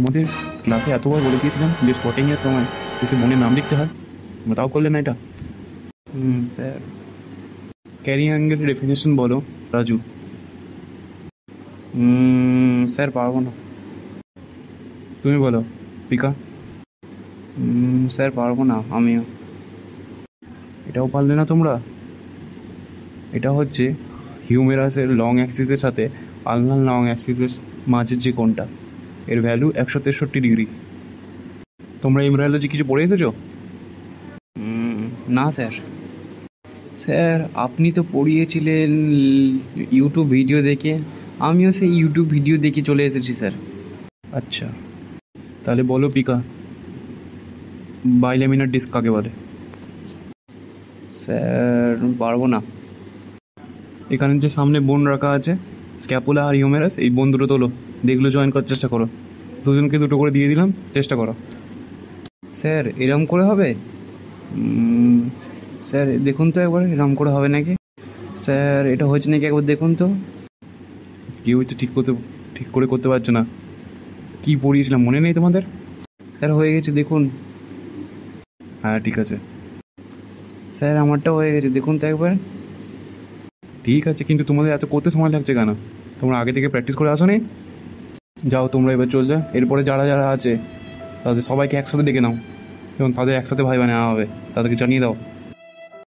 তোমাদের ক্লাসে এতবার বলে দিয়েছিলাম যে স্পটিংয়ের সময় শেষে বোনের নাম লিখতে হয়, তোমরা তাও করলে না এটা। স্যার। ক্যারি অ্যাঙ্গেলের ডেফিনেশন বলো রাজু। স্যার পারবো না। তুমি বলো পিকা। স্যার পারবো না আমিও। এটাও পারলে না তোমরা? এটা হচ্ছে হিউমেরাসের লং অ্যাক্সিসের সাথে আলনার লং অ্যাক্সিসের মাঝের যে কোণটা, এর ভ্যালু 163 ডিগ্রি। তোমরা এমব্রায়োলজি কিছু পড়ে এসেছো? না স্যার। স্যার আপনি তো পড়িয়েছিলেন ইউটিউব ভিডিও দেখে, আমিও সেই ইউটিউব ভিডিও দেখে চলে এসেছি স্যার। আচ্ছা, তাহলে বলো পিকা, বাইলেমিনার ডিস্ক কাকে বলে? স্যার পারবো না। এখানে যে সামনে বোন রাখা আছে, স্ক্যাপুলা আর হিউমেরাস, এই বোন দুটো তোলো, দেখলো জয়েন করার চেষ্টা করো। দুজনকে দুটো করে দিয়ে দিলাম, চেষ্টা করো। স্যার এরম করে হবে? স্যার দেখুন তো একবার এরম করে হবে নাকি। স্যার এটা হয়েছে নাকি একবার দেখুন তো। কেউ হচ্ছে ঠিক করে করতে পারছে না। কি পড়িয়েছিলাম মনে নেই তোমাদের? স্যার হয়ে গেছে দেখুন। হ্যাঁ ঠিক আছে। স্যার আমারটাও হয়ে গেছে দেখুন তো একবার। ঠিক আছে, কিন্তু তোমাদের এত করতে সময় লাগছে কেন? তোমরা আগে থেকে প্র্যাকটিস করে আসো নি? যাও তোমরা এবার চল যাও, এরপরে যারা যারা আছে তাদের সবাইকে একসাথে ডেকে নাও এবং তাদের একসাথে ভাইবা নেওয়া হবে, তাদেরকে জানিয়ে দাও।